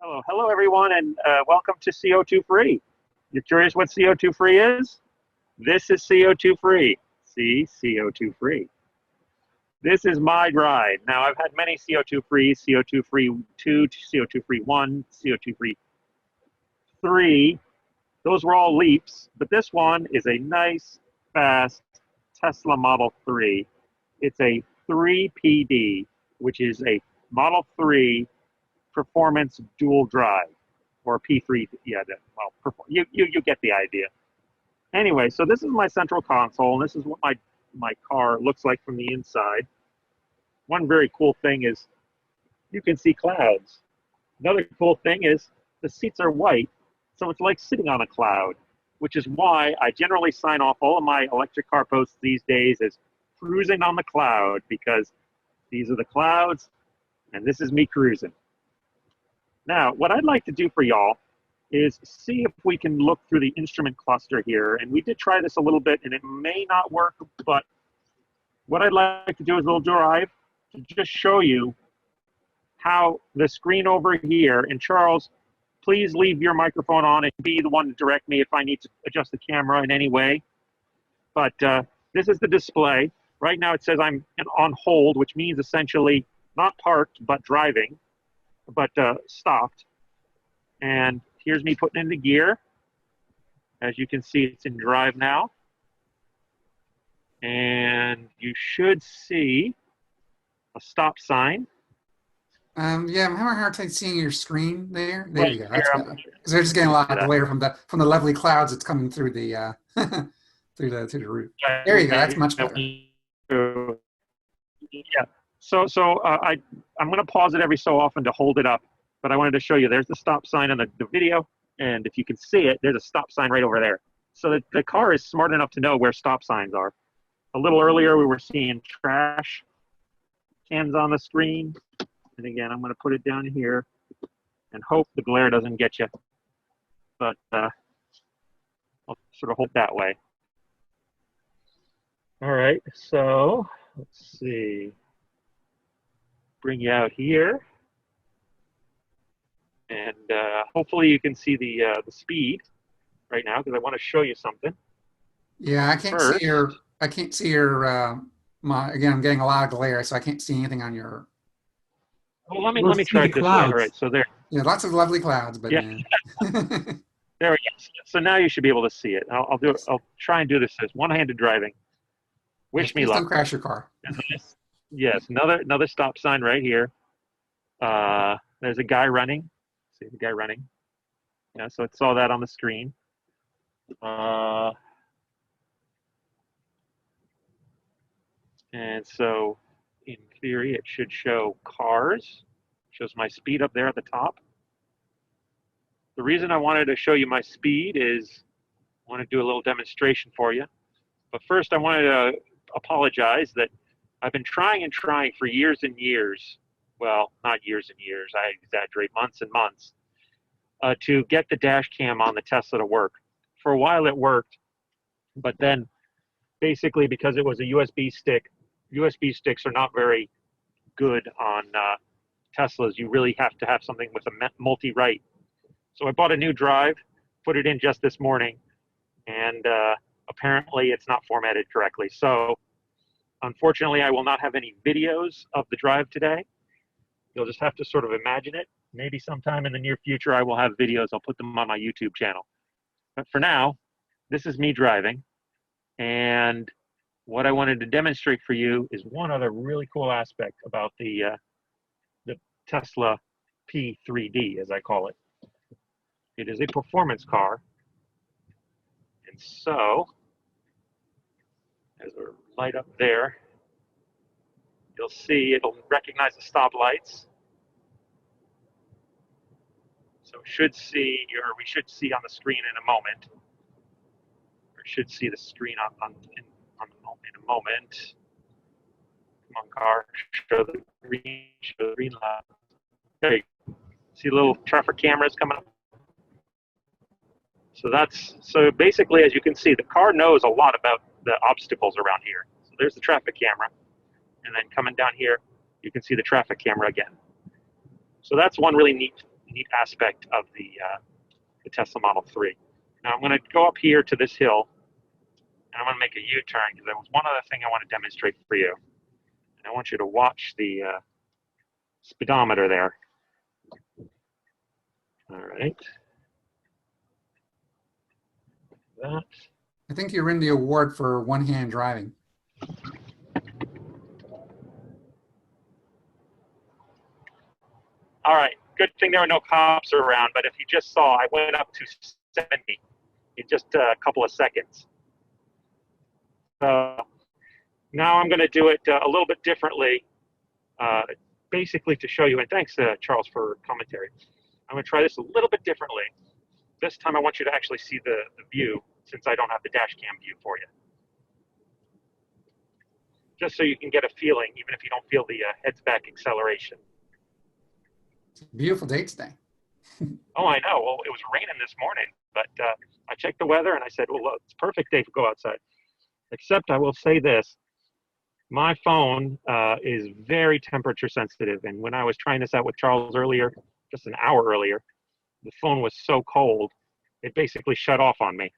Hello everyone, and welcome to CO2 Free. You're curious what CO2 Free is? This is CO2 Free. See, CO2 Free. This is my ride. Now, I've had many CO2 Free, CO2 Free 2, CO2 Free 1, CO2 Free 3. Those were all leaps, but this one is a nice, fast Tesla Model 3. It's a 3PD, which is a Model 3 performance dual drive, or P3. Yeah, well, you get the idea. Anyway, so this is my central console, and this is what my car looks like from the inside. One very cool thing is you can see clouds. Another cool thing is the seats are white, so it's like sitting on a cloud, which is why I generally sign off all of my electric car posts these days as cruising on the cloud, because these are the clouds, and this is me cruising. Now, what I'd like to do for y'all is see if we can look through the instrument cluster here. And we did try this a little bit, and it may not work, but what I'd like to do is a little drive to just show you how the screen over here, and Charles, please leave your microphone on and be the one to direct me if I need to adjust the camera in any way. But this is the display. Right now it says I'm on hold, which means essentially not parked, but driving. But stopped. And here's me putting in the gear. As you can see, it's in drive now. And you should see a stop sign. Yeah, I'm having a hard time seeing your screen there. There Right you go. here, That's better. Because we're just getting a lot of glare from the lovely clouds that's coming through the through the roof. There you go. That's much better. Yeah. So I'm going to pause it every so often to hold it up, but I wanted to show you. There's the stop sign on the video, and if you can see it, there's a stop sign right over there. So the car is smart enough to know where stop signs are. A little earlier, we were seeing trash cans on the screen, and again, I'm going to put it down here and hope the glare doesn't get you, but I'll sort of hold that way. All right, so let's see. Bring you out here, and hopefully you can see the speed right now, because I want to show you something. Yeah, I can't see your. I can't see your. Again, I'm getting a lot of glare, so I can't see anything on your. Well, let me try it this way. All right, so there. Yeah, lots of lovely clouds, but yeah. There we go. So now you should be able to see it. I'll do it. I'll try and do this as one-handed driving. Wish me luck. Don't crash your car. Yes, another stop sign right here. There's a guy running. See the guy running? Yeah, so it saw that on the screen. And so, in theory, it should show cars. Shows my speed up there at the top. The reason I wanted to show you my speed is I want to do a little demonstration for you. But first, I wanted to apologize that I've been trying for years and years, well, not years and years, I exaggerate, months and months, to get the dash cam on the Tesla to work. For a while it worked, but then basically because it was a USB stick, USB sticks are not very good on Teslas. You really have to have something with a multi-write. So I bought a new drive, put it in just this morning, and apparently it's not formatted correctly. So unfortunately, I will not have any videos of the drive today. You'll just have to sort of imagine it. Maybe sometime in the near future, I will have videos. I'll put them on my YouTube channel. But for now, this is me driving. And what I wanted to demonstrate for you is one other really cool aspect about the Tesla P3D, as I call it. It is a performance car. And so, as we light up there, you'll see it'll recognize the stop lights. So we should see on the screen in a moment. Or should see the screen in a moment. Come on, car, show the green light. There you go. See little traffic cameras coming up. So basically, as you can see, the car knows a lot about the obstacles around here. So there's the traffic camera. And then coming down here, you can see the traffic camera again. So that's one really neat neat aspect of the Tesla Model 3. Now I'm going to go up here to this hill, and I'm going to make a U-turn because there was one other thing I want to demonstrate for you. And I want you to watch the speedometer there. All right. That. I think you win the award for one-hand driving. All right. Good thing there are no cops around, but if you just saw, I went up to 70 in just a couple of seconds. Now I'm going to do it a little bit differently, basically to show you, and thanks, Charles, for commentary. I'm going to try this a little bit differently. This time I want you to actually see the view, since I don't have the dash cam view for you. Just so you can get a feeling, even if you don't feel the heads back acceleration. It's a beautiful day today. Oh, I know. Well, it was raining this morning, but I checked the weather and I said, well, it's a perfect day to go outside. Except I will say this, my phone is very temperature sensitive. And when I was trying this out with Charles earlier, just an hour earlier, the phone was so cold, it basically shut off on me.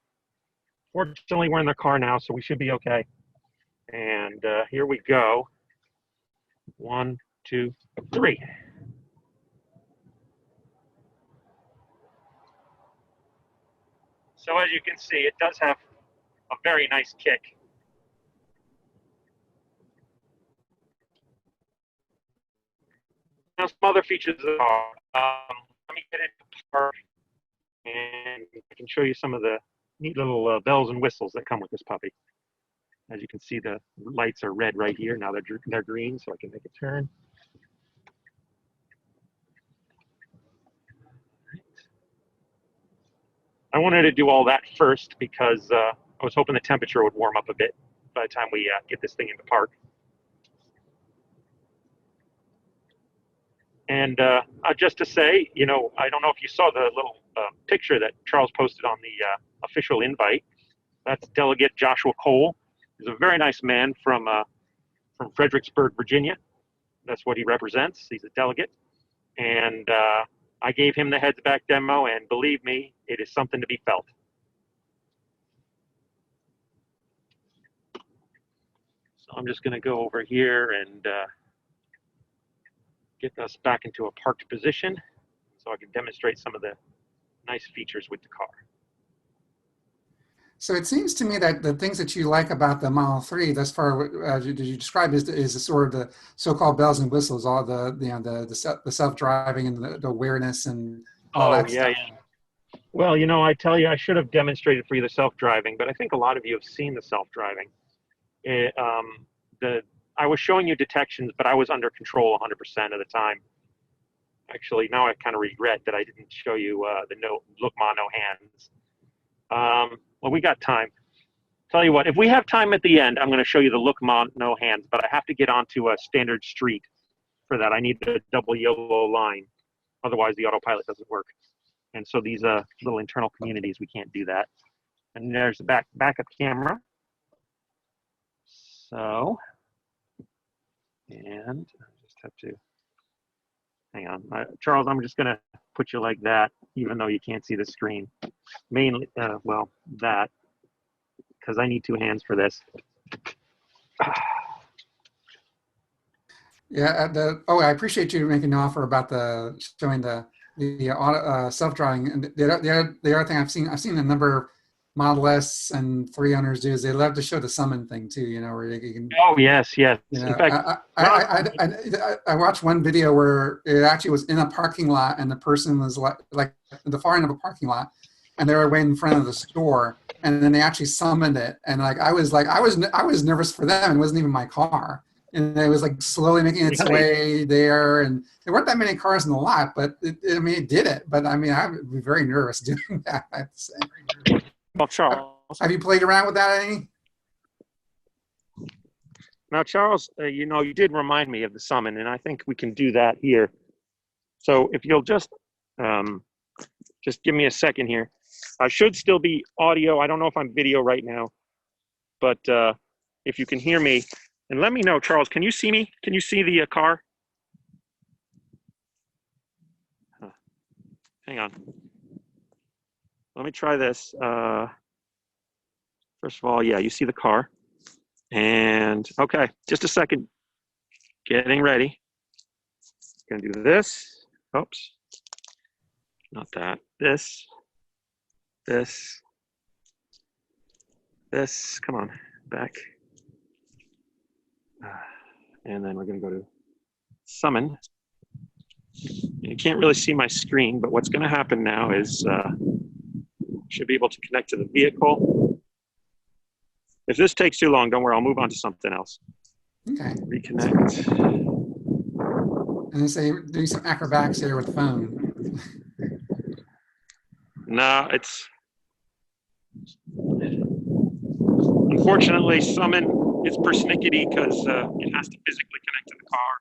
Fortunately, we're in the car now, so we should be okay. And here we go. 1, 2, 3. So as you can see, it does have a very nice kick. Now, some other features are, let me get into park, and I can show you some of the neat little bells and whistles that come with this puppy. As you can see, the lights are red right here. Now they're green, so I can make a turn. I wanted to do all that first because I was hoping the temperature would warm up a bit by the time we get this thing into park. And just to say, you know, I don't know if you saw the little picture that Charles posted on the official invite. That's Delegate Joshua Cole. He's a very nice man from Fredericksburg, Virginia. That's what he represents. He's a delegate. And I gave him the heads back demo, and believe me, it is something to be felt. So I'm just going to go over here and get us back into a parked position so I can demonstrate some of the nice features with the car. So it seems to me that the things that you like about the Model 3 thus far, as you described, is the sort of the so-called bells and whistles, all the self-driving and the awareness and all that stuff. Yeah. Well, you know, I tell you, I should have demonstrated for you the self-driving, but I think a lot of you have seen the self-driving. I was showing you detections, but I was under control 100% of the time. Actually, now I kind of regret that I didn't show you the look ma, no hands. Well, we got time. Tell you what, if we have time at the end, I'm going to show you the look ma, no hands, but I have to get onto a standard street for that. I need the double yellow line. Otherwise, the autopilot doesn't work. And so these little internal communities, we can't do that. And there's the backup camera. So, and I just have to, hang on. Charles, I'm just going to put you like that, even though you can't see the screen. Mainly, well, that, because I need two hands for this. Yeah. I appreciate you making an offer about showing the self-driving. And the other thing I've seen a number of Model S and 3 owners do is they love to show the summon thing too. You know, where you can. Oh yes. You know, in fact, I watched one video where it actually was in a parking lot and the person was like at the far end of a parking lot, and they were waiting in front of the store, and then they actually summoned it, and I was nervous for them. It wasn't even my car. And it was like slowly making its way there, and there weren't that many cars in the lot, but it did it. But I mean, I would be very nervous doing that, I have to say. Well, Charles, have you played around with that any? Now, Charles, you know, you did remind me of the summon, and I think we can do that here. So if you'll just give me a second here. I should still be audio. I don't know if I'm video right now, but if you can hear me. And let me know, Charles, can you see me? Can you see the car? hang on. Let me try this. First of all, yeah, you see the car. And okay, just a second. Getting ready. Gonna do this. Oops. Not that. This. Come on, back. And then we're gonna go to summon. You can't really see my screen, but what's gonna happen now is should be able to connect to the vehicle. If this takes too long, don't worry, I'll move on to something else. Okay. Reconnect. And then say doing some acrobatics here with phone. No, it's unfortunately summon is persnickety because it has to physically connect to the car.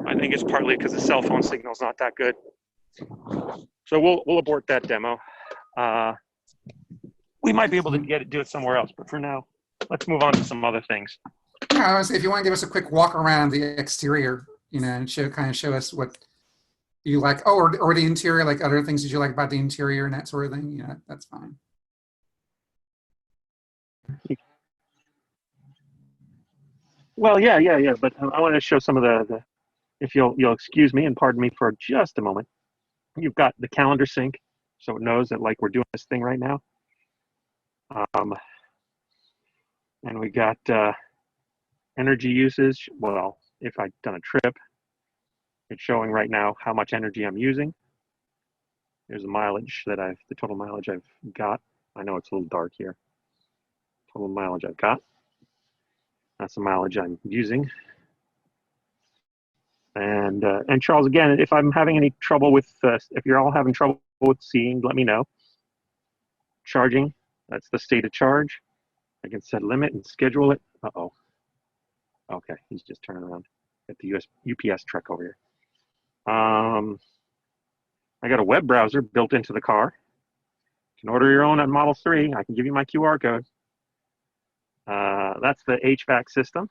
I think it's partly because the cell phone signal is not that good. So we'll abort that demo. We might be able to do it somewhere else, but for now, let's move on to some other things. Yeah, I was, if you want to give us a quick walk around the exterior, you know, and show us what you like. Oh, or the interior, like other things that you like about the interior and that sort of thing. Yeah, that's fine. Well, yeah. But I want to show some of the if you'll excuse me and pardon me for just a moment. You've got the calendar sync, so it knows that like we're doing this thing right now. And we got energy usage. Well, if I've done a trip, it's showing right now how much energy I'm using. There's the mileage that the total mileage I've got. I know it's a little dark here. Total mileage I've got. That's the mileage I'm using. And Charles, again, if I'm having any trouble with, if you're all having trouble with seeing, let me know. Charging, that's the state of charge. I can set a limit and schedule it. Uh-oh. Okay, he's just turning around. Get the UPS truck over here. I got a web browser built into the car. You can order your own on Model 3. I can give you my QR code. That's the HVAC system.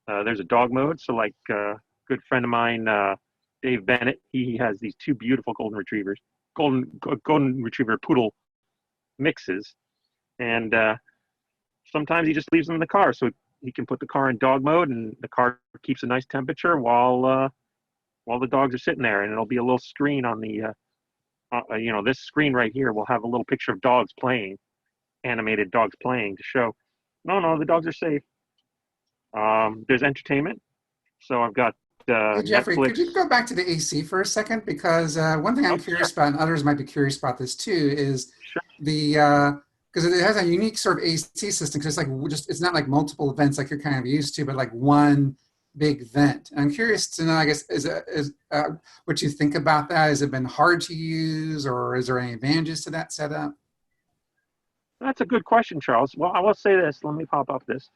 There's a dog mode. So like a good friend of mine, Dave Bennett, he has these two beautiful golden retrievers, golden retriever poodle mixes. And sometimes he just leaves them in the car. So he can put the car in dog mode and the car keeps a nice temperature while the dogs are sitting there. And it'll be a little screen on the, this screen right here will have a little picture of dogs playing, animated dogs playing to show, no, the dogs are safe. There's entertainment. So I've got Hey, Jeffrey, Netflix. could you go back to the AC for a second? Because one thing I'm curious about, and others might be curious about this too, is the because it has a unique sort of AC system. Because it's like it's not like multiple vents like you're kind of used to, but like one big vent. And I'm curious to know, I guess, is what you think about that? Has it been hard to use, or is there any advantages to that setup? That's a good question, Charles. Well, I will say this. Let me pop up this.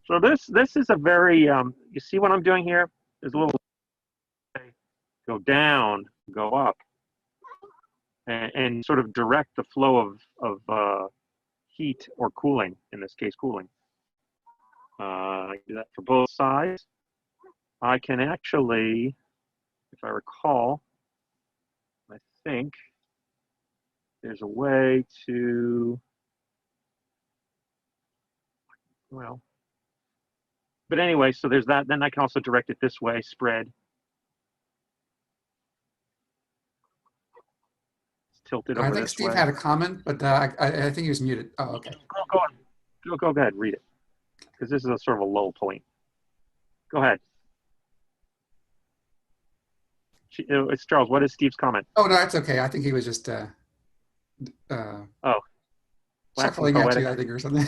So this is a very you see what I'm doing here? There's a little go down, go up, and sort of direct the flow of heat or cooling. In this case, cooling. I do that for both sides. I can actually, if I recall, I think there's a way to, well, but anyway, so there's that. Then I can also direct it this way, spread. It's tilted over I think this Steve way. had a comment, but I think he was muted. Oh, okay. Go ahead, read it, because this is a sort of a low point. Go ahead. It's Charles. What is Steve's comment? Oh no, that's okay. I think he was just chuckling at you, I think, or something.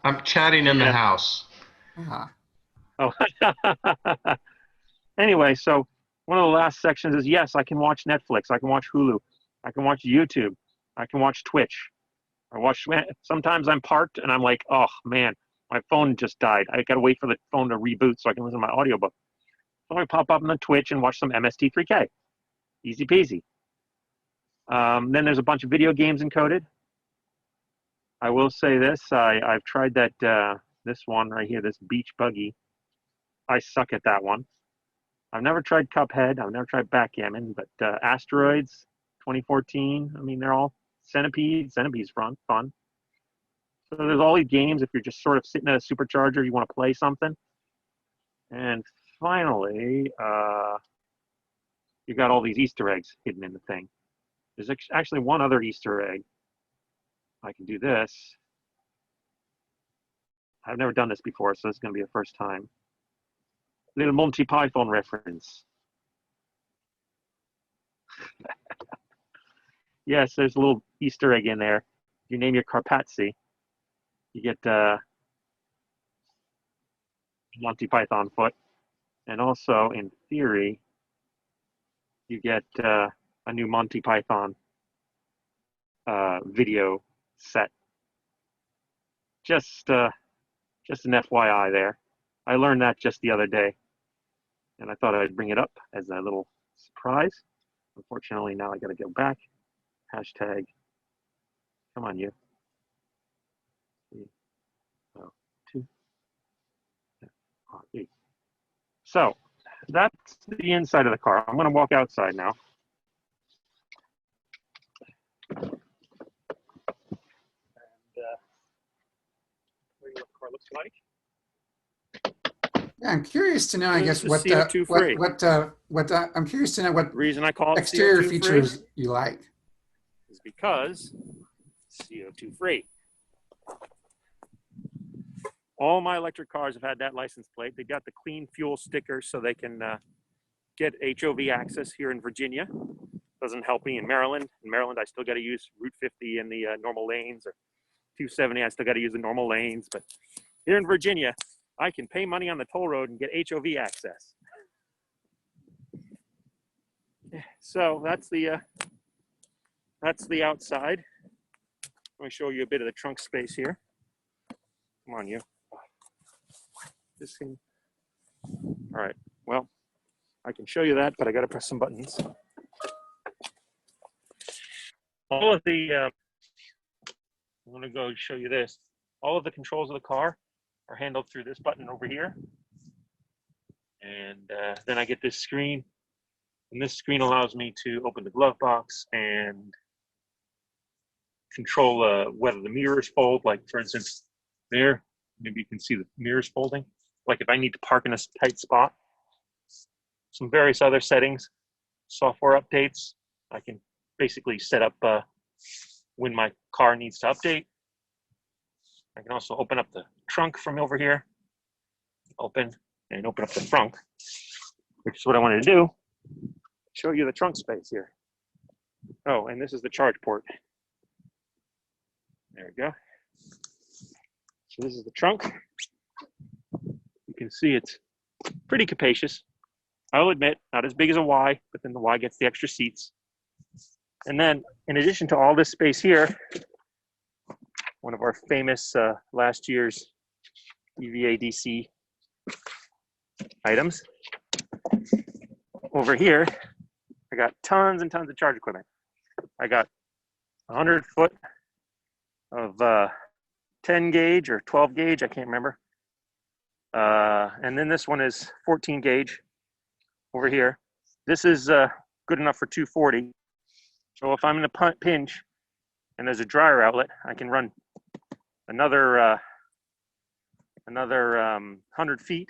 I'm chatting in the house. Ah. Oh. Anyway, so one of the last sections is, yes, I can watch Netflix. I can watch Hulu. I can watch YouTube. I can watch Twitch. Sometimes I'm parked and I'm like, oh man, my phone just died. I got to wait for the phone to reboot so I can listen to my audiobook. So I pop up on the Twitch and watch some MST3K. Easy peasy. Then there's a bunch of video games encoded. I will say this. I've tried that this one right here, this Beach Buggy. I suck at that one. I've never tried Cuphead. I've never tried Backgammon, but Asteroids 2014. I mean, they're all Centipedes. Centipedes fun. So there's all these games if you're just sort of sitting at a supercharger, you want to play something. And finally, you got all these Easter eggs hidden in the thing. There's actually one other Easter egg. I can do this. I've never done this before, so it's going to be the first time. Little Monty Python reference. Yes, there's a little Easter egg in there. You name your Carpatzi, you get Monty Python foot. And also, in theory, you get a new Monty Python video set. Just an FYI there. I learned that just the other day, and I thought I'd bring it up as a little surprise. Unfortunately, now I got to go back. Hashtag, come on, you. 2, 8. So that's the inside of the car. I'm going to walk outside now. And what the car looks like. Yeah, I'm curious to know, I guess, This is CO2-free. I'm curious to know what The reason I call it exterior CO2 features free you like. is because CO2 free. All my electric cars have had that license plate. They got the clean fuel sticker so they can get HOV access here in Virginia. Doesn't help me in Maryland. In Maryland, I still got to use Route 50 in the normal lanes, or 270, I still got to use the normal lanes. But here in Virginia, I can pay money on the toll road and get HOV access. So that's the outside. Let me show you a bit of the trunk space here. Come on, you. This thing. All right. Well, I can show you that, but I got to press some buttons. All of the, I'm going to go show you this. All of the controls of the car are handled through this button over here. And then I get this screen. And this screen allows me to open the glove box and control whether the mirrors fold. Like, for instance, there, maybe you can see the mirrors folding. Like if I need to park in a tight spot. Some various other settings, software updates. I can basically set up when my car needs to update. I can also open up the trunk from over here. Open up the trunk, which is what I wanted to do. Show you the trunk space here. Oh, and this is the charge port. There we go. So this is the trunk. You can see it's pretty capacious. I'll admit, not as big as a Y, but then the Y gets the extra seats. And then, in addition to all this space here, one of our famous last year's EVA DC items. Over here, I got tons and tons of charge equipment. I got 100 foot of 10 gauge or 12 gauge, I can't remember. And then this one is 14 gauge over here. This is good enough for 240. So if I'm in a pinch and there's a dryer outlet, I can run another 100 feet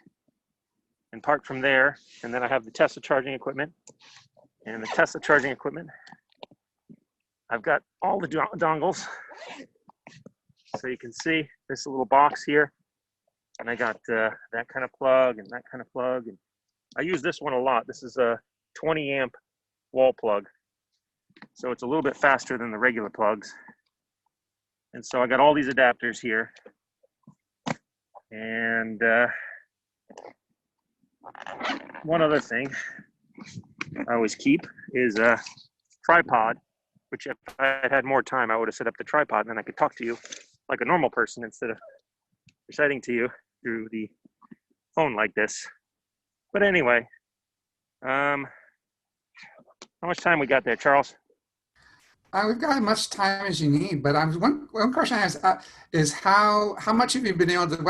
and park from there. And then I have the Tesla charging equipment. And the Tesla charging equipment, I've got all the dongles. So you can see this little box here. And I got that kind of plug and that kind of plug. And I use this one a lot. This is a 20 amp wall plug. So it's a little bit faster than the regular plugs. And so I got all these adapters here. And one other thing I always keep is a tripod, which if I had had more time, I would have set up the tripod and then I could talk to you like a normal person instead of reciting to you through the phone like this. But anyway, how much time we got there, Charles? We've got as much time as you need, but one question I have is how much have you been able to,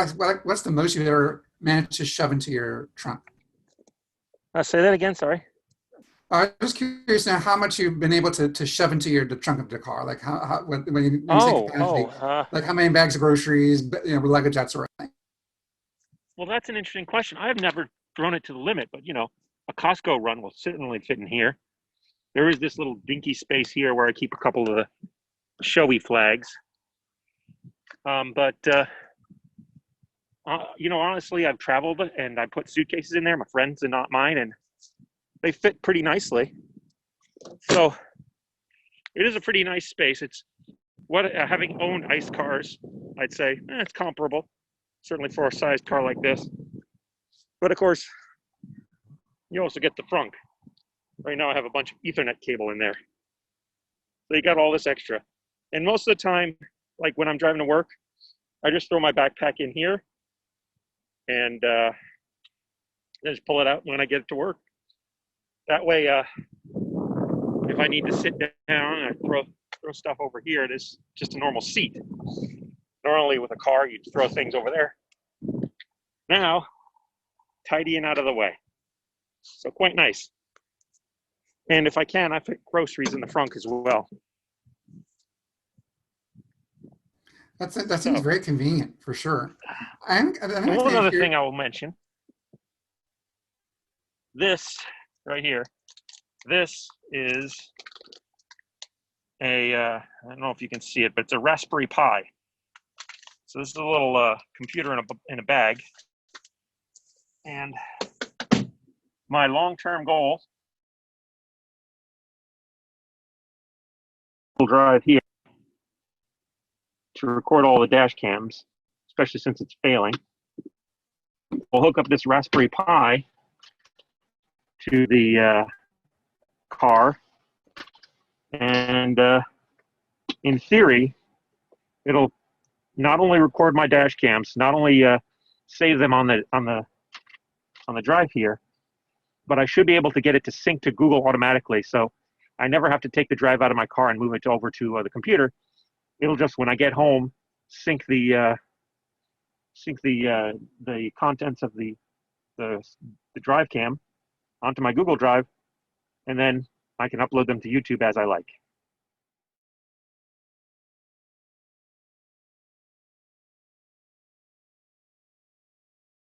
what's the most you've ever managed to shove into your trunk? Say that again. Sorry. I was curious now how much you've been able to shove into the trunk of the car. Like how when you say Oh, capacity, like how many bags of groceries, luggage, that sort of thing. well, that's an interesting question. I have never thrown it to the limit, but a Costco run will certainly fit in here. There is this little dinky space here where I keep a couple of the showy flags. But honestly, I've traveled and I put suitcases in there, my friends and not mine, and they fit pretty nicely. So it is a pretty nice space. It's what having owned ICE cars, I'd say it's comparable, certainly for a sized car like this. But of course, you also get the frunk. Right now I have a bunch of Ethernet cable in there. So you got all this extra. And most of the time, like when I'm driving to work, I just throw my backpack in here and just pull it out when I get to work. That way, if I need to sit down, I throw stuff over here. It is just a normal seat. Normally with a car, you'd throw things over there. Now, tidy and out of the way. So quite nice. And if I can, I put groceries in the front as well. That seems very convenient for sure. And one other thing I will mention. This right here. This is I don't know if you can see it, but it's a Raspberry Pi. So this is a little computer in a bag. And my long-term goal will drive here to record all the dash cams, especially since it's failing. We'll hook up this Raspberry Pi to the car, and in theory, it'll not only record my dash cams, not only save them on the drive here, but I should be able to get it to sync to Google automatically, so I never have to take the drive out of my car and move it over to the computer. It'll just, when I get home, sync the contents of the drive cam onto my Google Drive, and then I can upload them to YouTube as I like.